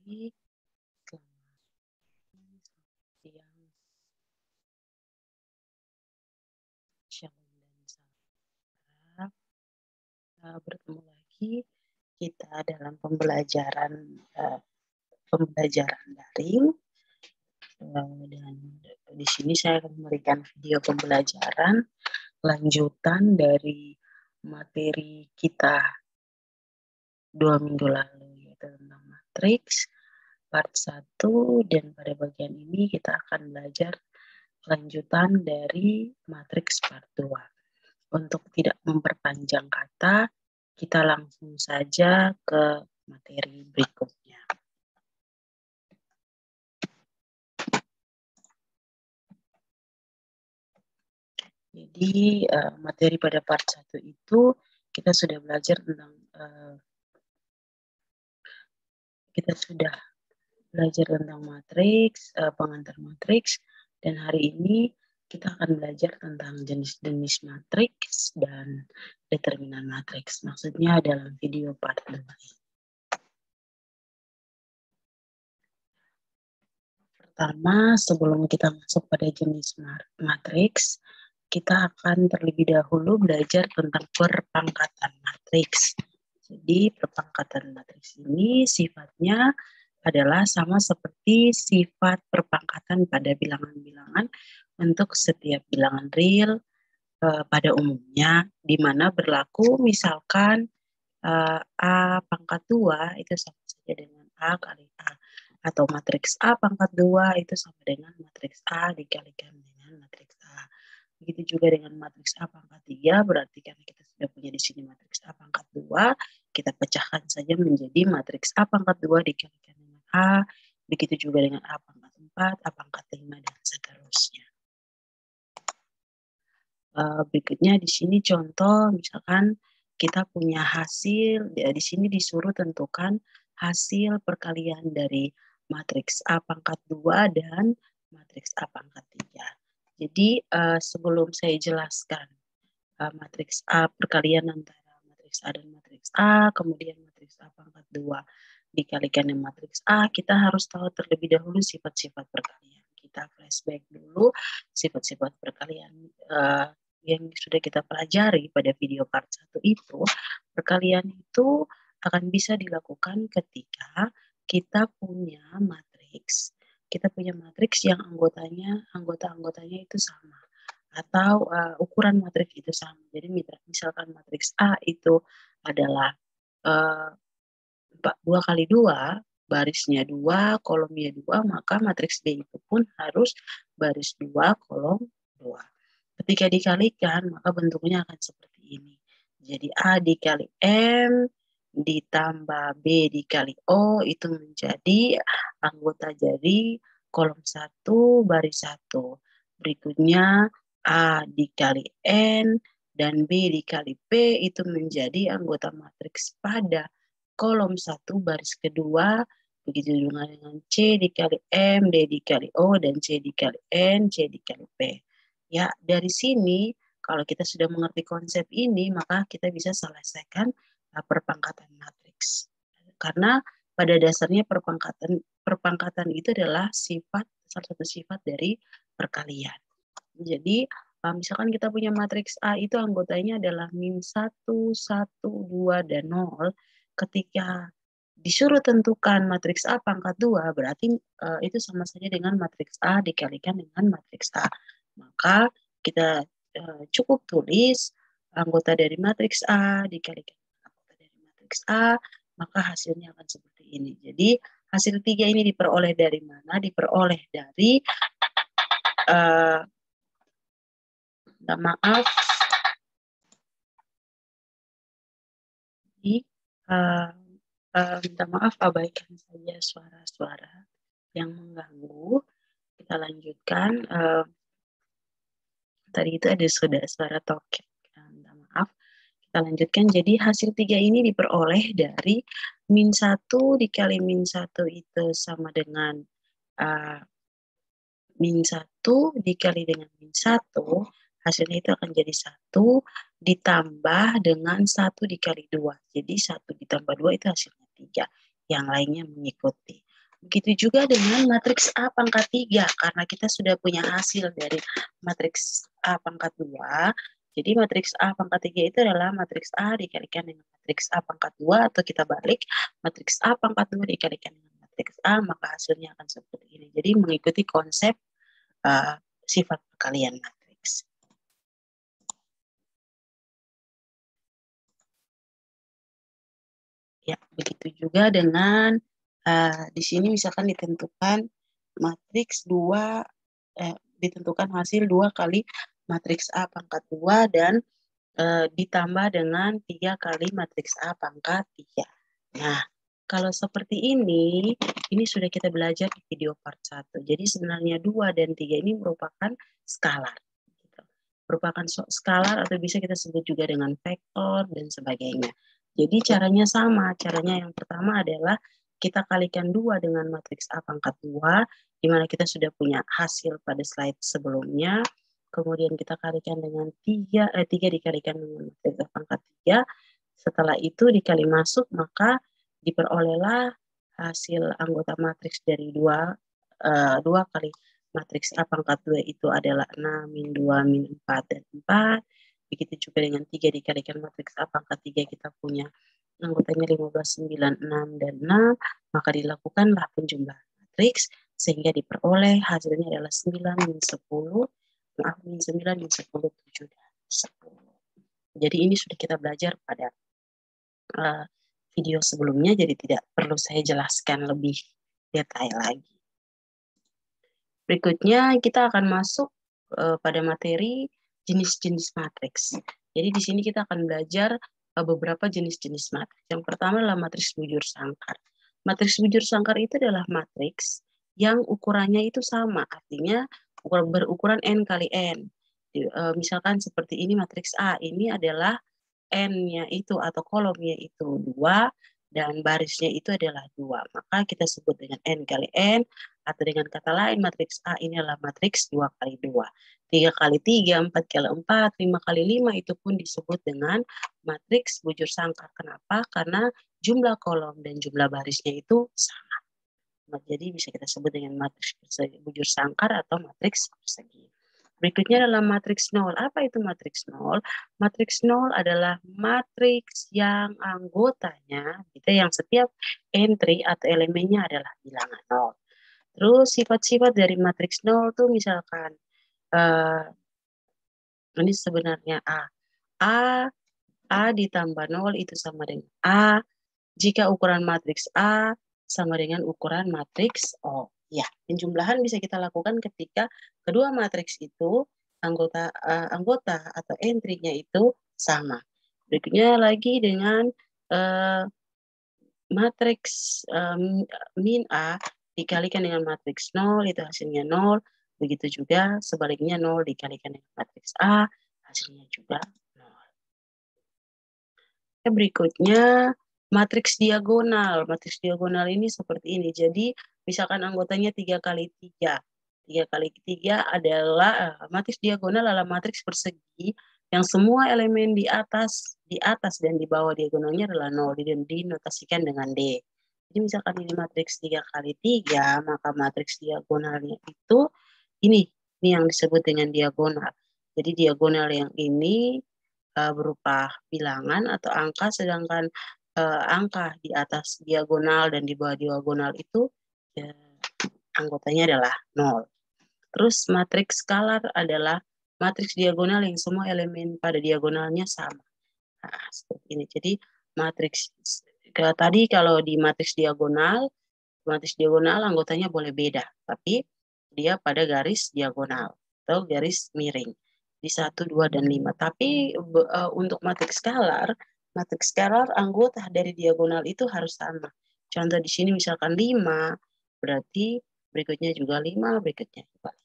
Baik, selamat siang, shalom dan salam. Bertemu lagi kita dalam pembelajaran daring, dan di sini saya akan memberikan video pembelajaran lanjutan dari materi kita 2 minggu lalu, yaitu tentang matriks part 1, dan pada bagian ini kita akan belajar lanjutan dari matriks part 2. Untuk tidak memperpanjang kata, kita langsung saja ke materi berikutnya. Jadi materi pada part 1 itu kita sudah belajar tentang matriks, pengantar matriks, dan hari ini kita akan belajar tentang jenis-jenis matriks dan determinan matriks. Maksudnya dalam video part 2. Pertama, sebelum kita masuk pada jenis matriks, kita akan terlebih dahulu belajar tentang perpangkatan matriks. Jadi, perpangkatan matriks ini sifatnya adalah sama seperti sifat perpangkatan pada bilangan-bilangan untuk setiap bilangan real pada umumnya, di mana berlaku misalkan A pangkat 2 itu sama saja dengan A kali A, atau matriks A pangkat 2 itu sama dengan matriks A dikalikan dengan matriks A. Begitu juga dengan matriks A pangkat 3, berarti karena kita sudah punya di sini matriks A pangkat 2, kita pecahkan saja menjadi matriks A pangkat 2 dikalikan dengan A, begitu juga dengan A pangkat 4, A pangkat 5, dan seterusnya. Berikutnya di sini contoh, misalkan kita punya hasil, di sini disuruh tentukan hasil perkalian dari matriks A pangkat 2 dan matriks A pangkat 3. Jadi sebelum saya jelaskan matriks A, perkalian antara matriks A dan matriks A, kemudian matriks A pangkat 2 dikalikan dengan matriks A, kita harus tahu terlebih dahulu sifat-sifat perkalian. Kita flashback dulu sifat-sifat perkalian yang sudah kita pelajari pada video part 1 itu. Perkalian itu akan bisa dilakukan ketika kita punya matriks. Kita punya matriks yang anggota-anggotanya itu sama, atau ukuran matriks itu sama. Jadi misalkan matriks A itu adalah 2 kali 2, barisnya 2, kolomnya 2, maka matriks B itu pun harus baris 2, kolom 2. Ketika dikalikan, maka bentuknya akan seperti ini. Jadi A dikali M ditambah B dikali O itu menjadi anggota dari kolom 1 baris 1. Berikutnya A dikali N dan B dikali P itu menjadi anggota matriks pada kolom 1 baris kedua. Begitu juga dengan C dikali M, D dikali O, dan C dikali N, C dikali P. Ya, dari sini kalau kita sudah mengerti konsep ini, maka kita bisa selesaikan perpangkatan matriks. Karena pada dasarnya perpangkatan itu adalah salah satu sifat dari perkalian. Jadi misalkan kita punya matriks A itu anggotanya adalah min 1, 1, 2, dan 0. Ketika disuruh tentukan matriks A pangkat 2, berarti itu sama saja dengan matriks A dikalikan dengan matriks A. Maka kita cukup tulis anggota dari matriks A dikalikan dengan anggota dari matriks A, maka hasilnya akan seperti ini. Jadi hasil 3 ini diperoleh dari mana? Diperoleh dari maaf, minta maaf, abaikan saja suara-suara yang mengganggu. Kita lanjutkan. Tadi itu ada suara toket. Minta maaf. Kita lanjutkan. Jadi hasil 3 ini diperoleh dari min 1 dikali min 1 itu sama dengan min 1 dikali dengan min 1. Hasilnya itu akan jadi 1 ditambah dengan 1 dikali 2. Jadi 1 ditambah 2 itu hasilnya 3. Yang lainnya mengikuti. Begitu juga dengan matriks A pangkat 3, karena kita sudah punya hasil dari matriks A pangkat 2. Jadi matriks A pangkat 3 itu adalah matriks A dikalikan dengan matriks A pangkat 2, atau kita balik, matriks A pangkat 2 dikalikan dengan matriks A, maka hasilnya akan seperti ini. Jadi mengikuti konsep sifat perkalian matriks. Ya, begitu juga dengan di sini misalkan ditentukan matriks 2, ditentukan hasil 2 kali matriks A pangkat 2 dan ditambah dengan 3 kali matriks A pangkat 3. Nah, kalau seperti ini sudah kita belajar di video part 1. Jadi sebenarnya 2 dan 3 ini merupakan skalar. Gitu. Merupakan skalar atau bisa kita sebut juga dengan vektor dan sebagainya. Jadi caranya sama. Caranya yang pertama adalah kita kalikan 2 dengan matriks A pangkat 2, di mana kita sudah punya hasil pada slide sebelumnya. Kemudian kita kalikan dengan 3 dikalikan dengan matriks A pangkat 3. Setelah itu dikali masuk, maka diperolehlah hasil anggota matriks dari 2 kali matriks A pangkat 2 itu adalah 6, min 2, min 4, dan 4. Begitu juga dengan 3 dikalikan matriks A pangkat 3, kita punya anggotanya 15, 9, 6, dan 6. Maka dilakukanlah penjumlahan matriks sehingga diperoleh hasilnya adalah 9, min 10, min 9, min 10, 7, dan 10. Jadi ini sudah kita belajar pada video sebelumnya, jadi tidak perlu saya jelaskan lebih detail lagi. Berikutnya kita akan masuk pada materi jenis-jenis matriks. Jadi di sini kita akan belajar beberapa jenis-jenis matriks. Yang pertama adalah matriks bujur sangkar. Matriks bujur sangkar itu adalah matriks yang ukurannya itu sama, artinya berukuran N kali N. Misalkan seperti ini matriks A, ini adalah N-nya itu atau kolomnya itu 2 dan barisnya itu adalah 2. Maka kita sebut dengan N kali N, atau dengan kata lain matriks A ini adalah matriks 2 kali 2. 3 kali 3, 4 kali 4, 5 kali 5 itu pun disebut dengan matriks bujur sangkar. Kenapa? Karena jumlah kolom dan jumlah barisnya itu sama. Jadi bisa kita sebut dengan matriks bujur sangkar atau matriks persegi. Berikutnya adalah matriks nol. Apa itu matriks nol? Matriks nol adalah matriks yang anggotanya, gitu, yang setiap entry atau elemennya adalah bilangan nol. Terus sifat-sifat dari matriks nol tuh misalkan ini sebenarnya A ditambah nol itu sama dengan A. Jika ukuran matriks A sama dengan ukuran matriks O. Ya, penjumlahan bisa kita lakukan ketika kedua matriks itu anggota atau entry-nya itu sama. Berikutnya lagi dengan matriks min A dikalikan dengan matriks 0, itu hasilnya 0. Begitu juga sebaliknya 0 dikalikan dengan matriks A, hasilnya juga 0. Berikutnya matriks diagonal. Matriks diagonal ini seperti ini. Jadi misalkan anggotanya 3 kali 3. 3 kali 3 adalah matriks diagonal adalah matriks persegi yang semua elemen di atas dan di bawah diagonalnya adalah 0 dan dinotasikan dengan D. Jadi misalkan ini matriks 3 kali 3, maka matriks diagonalnya itu ini yang disebut dengan diagonal. Jadi diagonal yang ini berupa bilangan atau angka, sedangkan angka di atas diagonal dan di bawah diagonal itu anggotanya adalah 0. Terus matriks skalar adalah matriks diagonal yang semua elemen pada diagonalnya sama. Nah, seperti ini. Jadi matriks tadi kalau di matriks diagonal anggotanya boleh beda, tapi dia pada garis diagonal atau garis miring di 1, 2, dan 5. Tapi untuk matriks skalar anggota dari diagonal itu harus sama. Contoh di sini misalkan 5, berarti berikutnya juga 5, berikutnya juga 5.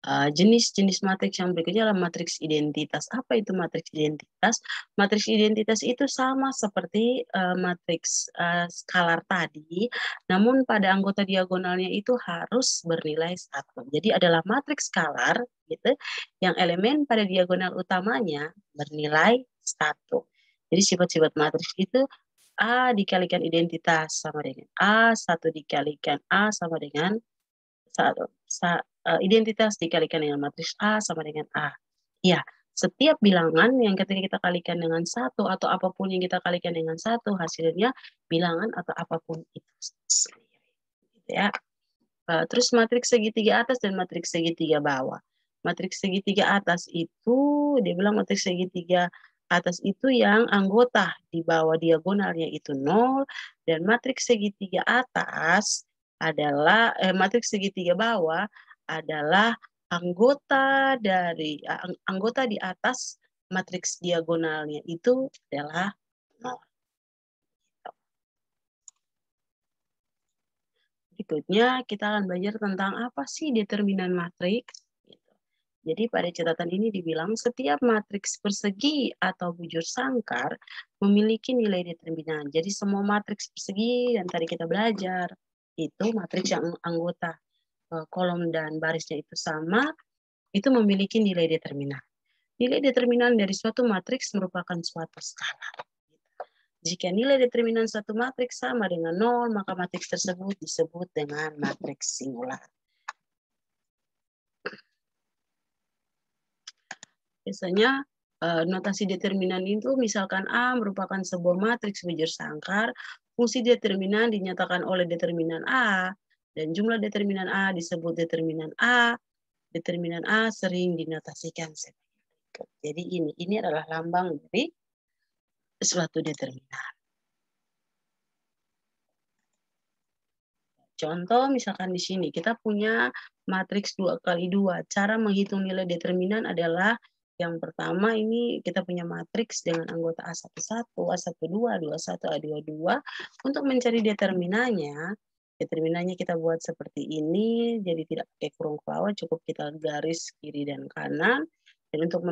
Jenis-jenis matriks yang berikutnya adalah matriks identitas. Apa itu matriks identitas? Matriks identitas itu sama seperti matriks skalar tadi, namun pada anggota diagonalnya itu harus bernilai 1. Jadi adalah matriks skalar gitu, yang elemen pada diagonal utamanya bernilai 1. Jadi sifat-sifat matriks itu A dikalikan identitas sama dengan A, 1 dikalikan A sama dengan identitas dikalikan dengan matriks A sama dengan A. Ya, setiap bilangan yang ketika kita kalikan dengan 1 atau apapun yang kita kalikan dengan 1, hasilnya bilangan atau apapun itu. Gitu ya. Terus matriks segitiga atas dan matriks segitiga bawah. Matriks segitiga atas itu, dia bilang matriks segitiga atas itu yang anggota di bawah diagonalnya itu 0, dan matriks segitiga atas adalah, matriks segitiga bawah adalah anggota dari, anggota di atas matriks diagonalnya itu adalah 0. Berikutnya kita akan belajar tentang apa sih determinan matriks. Jadi pada catatan ini dibilang setiap matriks persegi atau bujur sangkar memiliki nilai determinan. Jadi semua matriks persegi yang tadi kita belajar itu matriks yang anggota kolom dan barisnya itu sama, itu memiliki nilai determinan. Nilai determinan dari suatu matriks merupakan suatu skala. Jika nilai determinan satu matriks sama dengan 0, maka matriks tersebut disebut dengan matriks singular. Biasanya notasi determinan itu misalkan A merupakan sebuah matriks bujur sangkar, fungsi determinan dinyatakan oleh determinan A, dan jumlah determinan A disebut determinan A. Determinan A sering dinotasikan sebagai berikut. Jadi ini adalah lambang dari suatu determinan. Contoh misalkan di sini kita punya matriks 2 kali 2. Cara menghitung nilai determinan adalah yang pertama ini kita punya matriks dengan anggota A11, A12, A21, A22. Untuk mencari determinannya, determinannya kita buat seperti ini, jadi tidak pakai kurung ke bawah, cukup kita garis kiri dan kanan. Dan untuk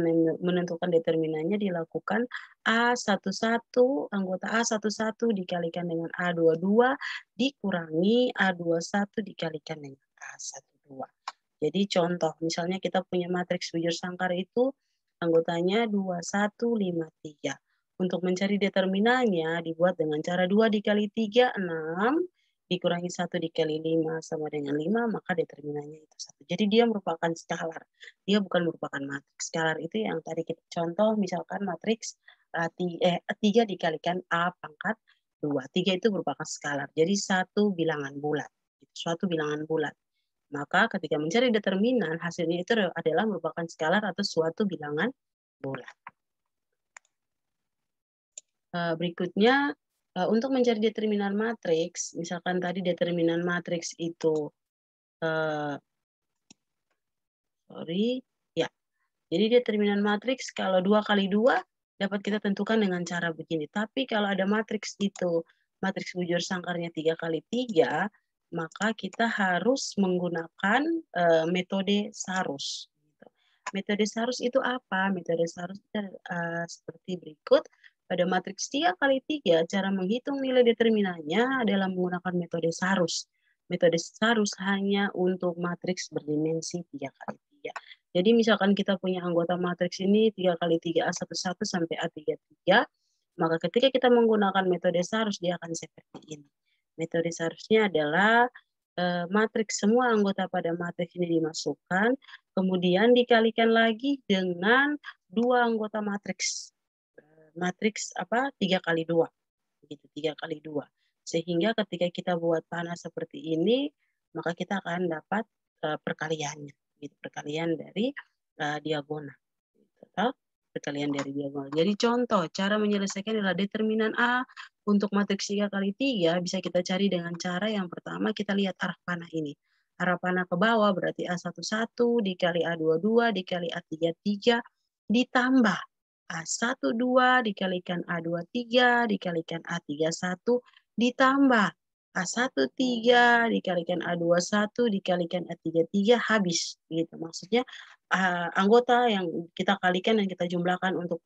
menentukan determinannya dilakukan A11, anggota A11 dikalikan dengan A22 dikurangi A21 dikalikan dengan A12. Jadi contoh, misalnya kita punya matriks bujur sangkar itu anggotanya 2153. Untuk mencari determinannya dibuat dengan cara 2 dikali 3, 6, dikurangi 1 dikali 5 sama dengan 5, maka determinannya itu 1. Jadi dia merupakan skalar, dia bukan merupakan matriks. Skalar itu yang tadi kita contoh, misalkan matriks 3 dikalikan A pangkat 2. 3 itu merupakan skalar, jadi satu bilangan bulat. Suatu bilangan bulat. Maka ketika mencari determinan, hasilnya itu adalah merupakan skalar atau suatu bilangan bulat. Berikutnya, untuk mencari determinan matriks, misalkan tadi determinan matriks itu, jadi determinan matriks kalau 2 kali 2 dapat kita tentukan dengan cara begini. Tapi kalau ada matriks itu, matriks bujur sangkarnya 3 kali 3, maka kita harus menggunakan metode Sarus. Metode Sarus itu apa? Metode Sarus seperti berikut. Pada matriks 3 kali 3, cara menghitung nilai determinannya adalah menggunakan metode Sarus. Metode Sarus hanya untuk matriks berdimensi 3 kali 3. Jadi misalkan kita punya anggota matriks ini 3 kali 3 A11 sampai A33, maka ketika kita menggunakan metode Sarus dia akan seperti ini. Metode Sarusnya adalah matriks semua anggota pada matriks ini dimasukkan, kemudian dikalikan lagi dengan 2 anggota matriks. Matriks 3 kali 2. Gitu, 3 kali 2. Sehingga ketika kita buat panah seperti ini, maka kita akan dapat perkaliannya. Gitu, perkalian dari diagonal. Gitu, perkalian dari diagonal. Jadi contoh, cara menyelesaikan adalah determinan A untuk matriks 3 kali 3 bisa kita cari dengan cara yang pertama kita lihat arah panah ini. Arah panah ke bawah berarti A11 dikali A22 dikali A33 ditambah A12 dikalikan A23 dikalikan A31 ditambah A13 dikalikan A21 dikalikan A33 habis. Gitu. Maksudnya anggota yang kita kalikan dan kita jumlahkan untuk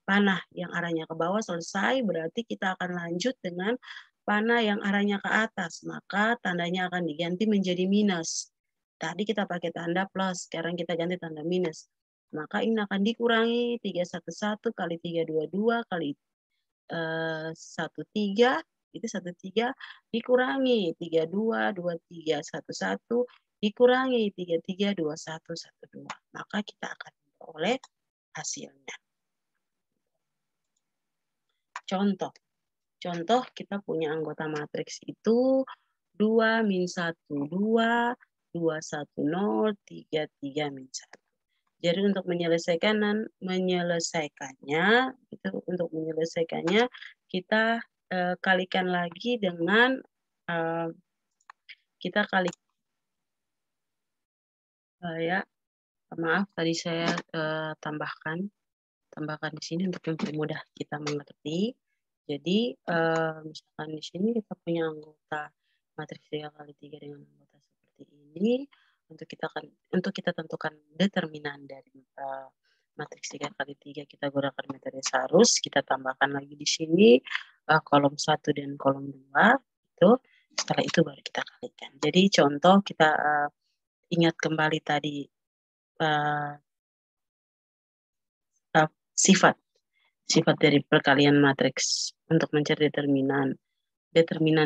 panah yang arahnya ke bawah selesai, berarti kita akan lanjut dengan panah yang arahnya ke atas, maka tandanya akan diganti menjadi minus. Tadi kita pakai tanda plus, sekarang kita ganti tanda minus. Maka ini akan dikurangi 311 kali 322 kali 13 itu 13 dikurangi 32 23 11 dikurangi 33 21 12, maka kita akan memperoleh hasilnya. Contoh kita punya anggota matriks itu 2 min 1 2 2 1 0 3 3 min 1. Jadi untuk menyelesaikannya kita kalikan lagi dengan kita kali maaf tadi saya tambahkan di sini untuk mempermudah kita mengerti. Jadi misalkan di sini kita punya anggota matriks 3 kali 3 dengan anggota seperti ini. Untuk kita tentukan determinan dari matriks 3 kali 3 kita gunakan metode Sarus, kita tambahkan lagi di sini kolom 1 dan kolom 2 itu. Setelah itu baru kita kalikan. Jadi contoh kita ingat kembali tadi sifat dari perkalian matriks untuk mencari determinan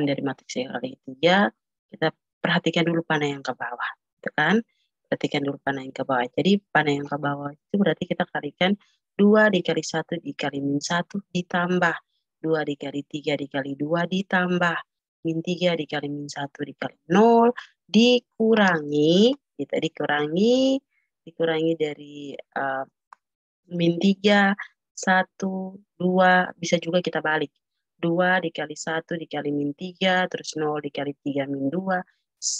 dari matriks 3 kali 3, kita perhatikan dulu panah yang ke bawah, gitu kan? Perhatikan dulu panah yang ke bawah. Jadi panah yang ke bawah itu berarti kita kalikan 2 dikali 1 dikali min 1 ditambah 2 dikali 3 dikali 2 ditambah min 3 dikali min 1 dikali 0 dikurangi, kita dikurangi dari min 3, 1, 2, bisa juga kita balik. 2 dikali 1 dikali min 3, terus 0 dikali 3 min 2,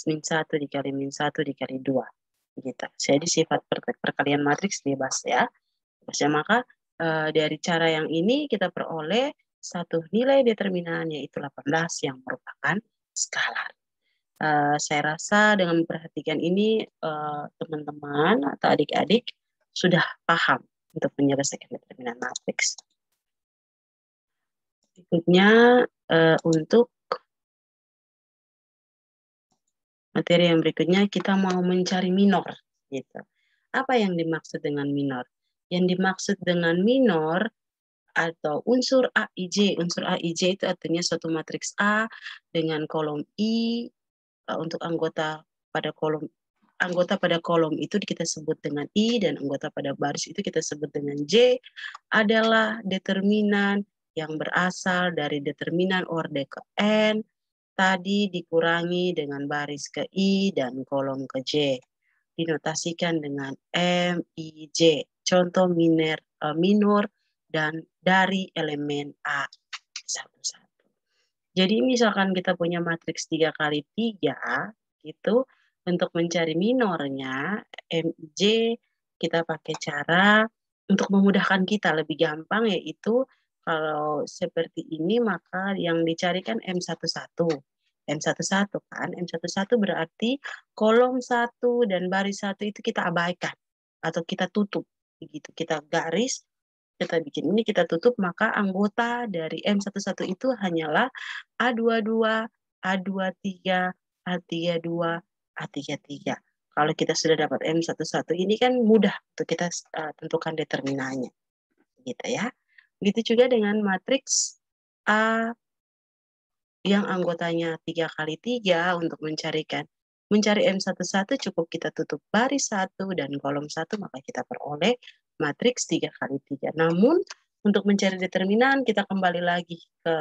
min 1 dikali min 1 dikali 2. Gitu. Jadi sifat perkalian matriks bebas ya. Maka dari cara yang ini kita peroleh satu nilai determinan yaitu 18 yang merupakan skalar. Saya rasa dengan memperhatikan ini teman-teman atau adik-adik sudah paham untuk menyelesaikan determinan matriks. Berikutnya untuk materi yang berikutnya kita mau mencari minor. Gitu. Apa yang dimaksud dengan minor? Yang dimaksud dengan minor atau unsur AIJ. Unsur AIJ itu artinya suatu matriks A dengan kolom I untuk anggota pada kolom itu kita sebut dengan I dan anggota pada baris itu kita sebut dengan J adalah determinan yang berasal dari determinan orde ke N tadi dikurangi dengan baris ke I dan kolom ke J. Dinotasikan dengan M, I, J. Contoh minor dan dari elemen A. Satu-satu. Jadi misalkan kita punya matriks 3 kali 3, itu untuk mencari minornya, MJ, kita pakai cara untuk memudahkan kita lebih gampang yaitu kalau seperti ini maka yang dicarikan M11. M11 kan, M11 berarti kolom 1 dan baris 1 itu kita abaikan atau kita tutup. Begitu, kita garis, kita bikin ini, kita tutup, maka anggota dari M11 itu hanyalah A22, A23, A32, A33. Kalau kita sudah dapat M11 ini kan mudah untuk kita tentukan determinannya. Gitu ya. Begitu juga dengan matriks A yang anggotanya 3 kali 3 untuk mencari M11 cukup kita tutup baris 1 dan kolom 1 maka kita peroleh matriks 3 kali 3. Namun untuk mencari determinan kita kembali lagi ke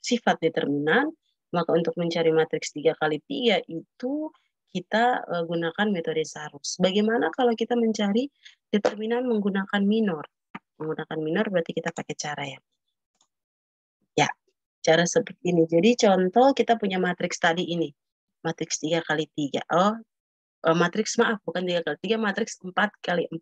sifat determinan, maka untuk mencari matriks 3 kali 3 itu kita gunakan metode Sarus. Bagaimana kalau kita mencari determinan menggunakan minor? Menggunakan minor berarti kita pakai cara yang ya, cara seperti ini. Jadi contoh kita punya matriks tadi ini. Matriks 3 kali 3. Matriks maaf bukan 3 kali 3, matriks 4 kali 4.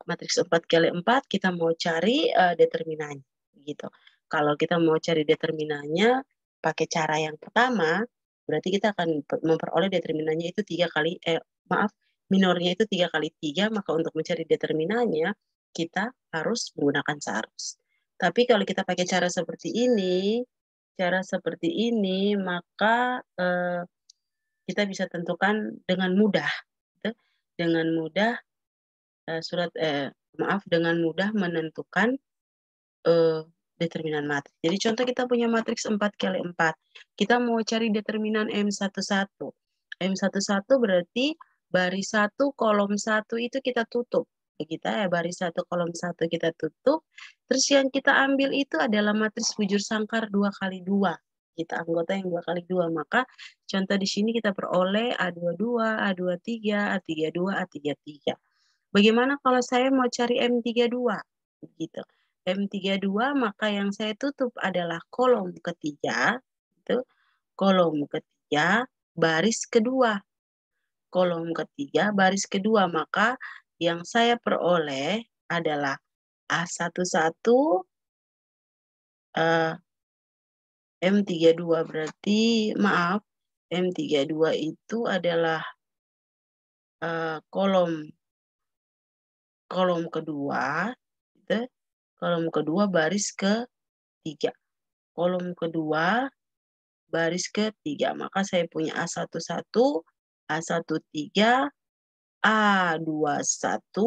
Matriks 4 kali 4 kita mau cari determinannya. Gitu. Kalau kita mau cari determinannya pakai cara yang pertama, berarti kita akan memperoleh determinannya itu 3 kali, minornya itu 3 kali 3, maka untuk mencari determinannya kita harus menggunakan Sarus. Tapi kalau kita pakai cara seperti ini, maka kita bisa tentukan dengan mudah, gitu. Dengan mudah menentukan determinan matriks. Jadi contoh kita punya matriks 4 kali 4. Kita mau cari determinan M11. M11 berarti baris 1 kolom 1 itu kita tutup. Kita ya baris 1 kolom 1 kita tutup. Terus yang kita ambil itu adalah matriks bujur sangkar 2 kali 2. Kita anggota yang 2 kali 2. Maka contoh di sini kita peroleh A22, A23, A32, A33. Bagaimana kalau saya mau cari M32? Gitu. M32 maka yang saya tutup adalah kolom ketiga, itu kolom ketiga baris kedua. Kolom ketiga baris kedua, maka yang saya peroleh adalah A11 M32 berarti maaf M32 itu adalah kolom kedua, gitu. Kolom kedua baris ketiga. Kolom kedua baris ketiga. Maka saya punya A11, A13, A21.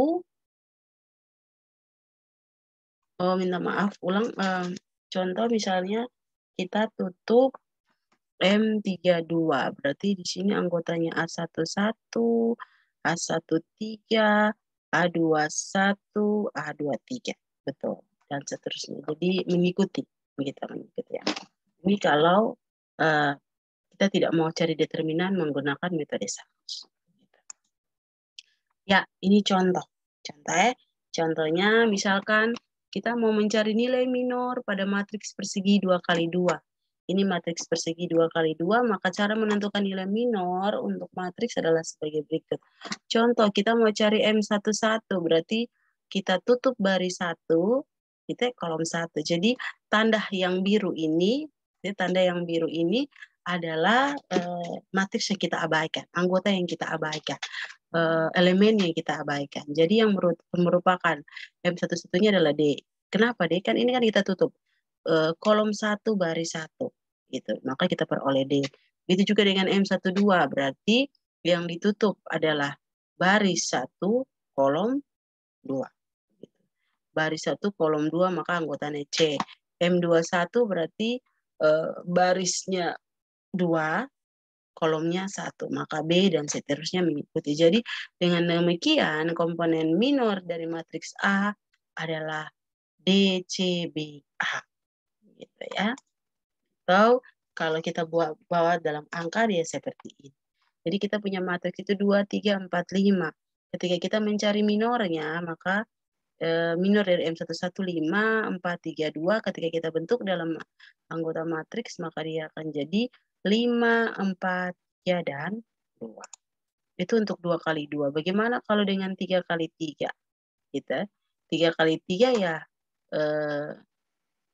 Oh, minta maaf, ulang. Contoh misalnya kita tutup M32. Berarti di sini anggotanya A11, A13, A21, A23. Betul. Dan seterusnya. Jadi mengikuti. Kita mengikuti ya. Ini kalau kita tidak mau cari determinan menggunakan metode Samus. Ya, ini contoh. Contohnya misalkan kita mau mencari nilai minor pada matriks persegi 2 kali 2. Ini matriks persegi 2 kali 2, maka cara menentukan nilai minor untuk matriks adalah sebagai berikut. Contoh, kita mau cari M11, berarti kita tutup baris 1, kita kolom 1. Jadi tanda yang biru ini adalah matriks yang kita abaikan, anggota yang kita abaikan, elemen yang kita abaikan. Jadi yang merupakan M11-nya adalah D. Kenapa D? Kan ini kan kita tutup kolom 1 baris 1 gitu. Maka kita peroleh D. Begitu juga dengan M12, berarti yang ditutup adalah baris 1 kolom 2. Baris 1 kolom 2, maka anggotanya C. M21 berarti barisnya 2, kolomnya 1, maka B dan seterusnya mengikuti. Jadi dengan demikian komponen minor dari matriks A adalah D, C, B, A. Gitu ya. Atau kalau kita bawa dalam angka dia seperti ini. Jadi kita punya matriks itu 2, 3, 4, 5. Ketika kita mencari minornya, maka minor dari M11 5, 4, 3, 2. Ketika kita bentuk dalam anggota matriks, maka dia akan jadi 5, 4, 3, dan 2. Itu untuk 2 kali 2. Bagaimana kalau dengan 3 kali 3? Gitu. 3 kali 3 ya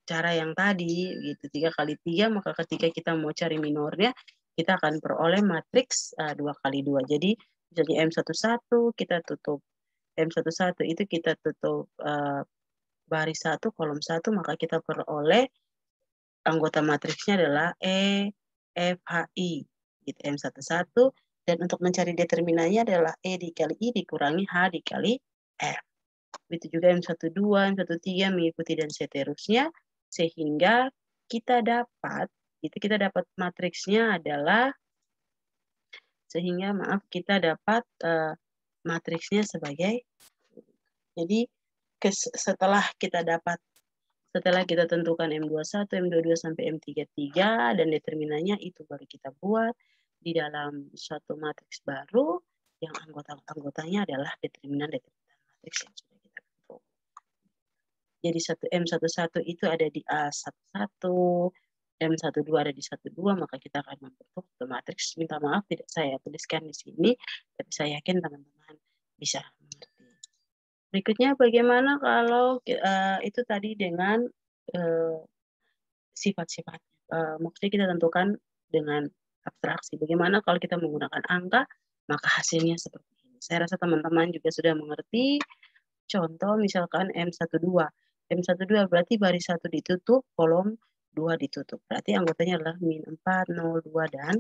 cara yang tadi. Gitu. 3 kali 3, maka ketika kita mau cari minornya, kita akan peroleh matriks 2 kali 2. Jadi M11 kita tutup. M11 itu kita tutup baris 1, kolom 1, maka kita peroleh anggota matriksnya adalah E, F, H, I. Gitu, M11. Dan untuk mencari determinannya adalah E dikali I dikurangi H dikali F. Begitu juga M12, M13 mengikuti dan seterusnya. Sehingga kita dapat matriksnya adalah, matriksnya sebagai, jadi setelah kita tentukan M21, M22 sampai M33 dan determinannya, itu baru kita buat di dalam suatu matriks baru yang anggotanya adalah determinan matriks yang sudah kita bentuk. Jadi M11 itu ada di A11, M12 ada di 12, maka kita akan membentuk matriks. Minta maaf tidak saya tuliskan di sini, tapi saya yakin teman-teman bisa mengerti. Berikutnya bagaimana kalau itu tadi dengan sifat-sifat. Maksudnya kita tentukan dengan abstraksi. Bagaimana kalau kita menggunakan angka, maka hasilnya seperti ini. Saya rasa teman-teman juga sudah mengerti. Contoh misalkan M12. M12 berarti baris 1 ditutup, kolom 2 ditutup. Berarti anggotanya adalah min 4, 0, 2, dan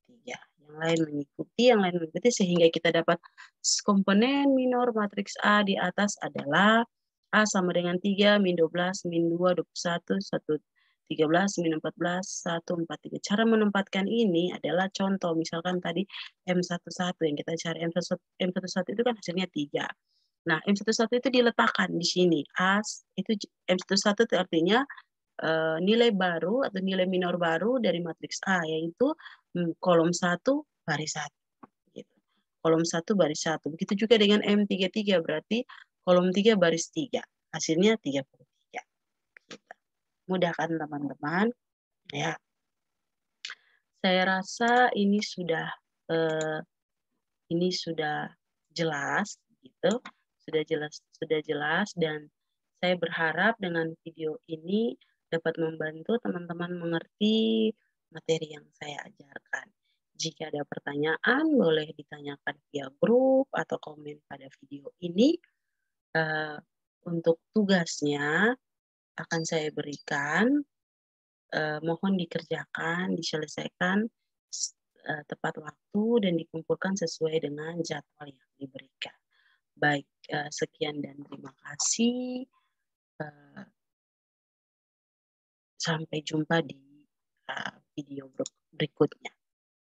3. Yang lain mengikuti sehingga kita dapat komponen minor matriks A di atas adalah A sama dengan 3, min 12, min 2, 21, 1, 13, min 14, 1, 4, 3. Cara menempatkan ini adalah contoh, misalkan tadi M11 yang kita cari, M11 itu kan hasilnya 3. Nah, M11 itu diletakkan di sini. Itu M11 itu artinya nilai baru atau nilai minor baru dari matriks A, yaitu kolom 1 baris 1. Gitu. Kolom 1 baris 1. Begitu juga dengan M33, berarti kolom 3 baris 3. Hasilnya 33. Gitu. Mudah kan teman-teman? Ya. Saya rasa ini sudah jelas gitu. Sudah jelas dan saya berharap dengan video ini dapat membantu teman-teman mengerti materi yang saya ajarkan. Jika ada pertanyaan, boleh ditanyakan via grup atau komen pada video ini. Untuk tugasnya akan saya berikan, mohon dikerjakan, diselesaikan tepat waktu dan dikumpulkan sesuai dengan jadwal yang diberikan. Baik, sekian dan terima kasih. Sampai jumpa di video berikutnya.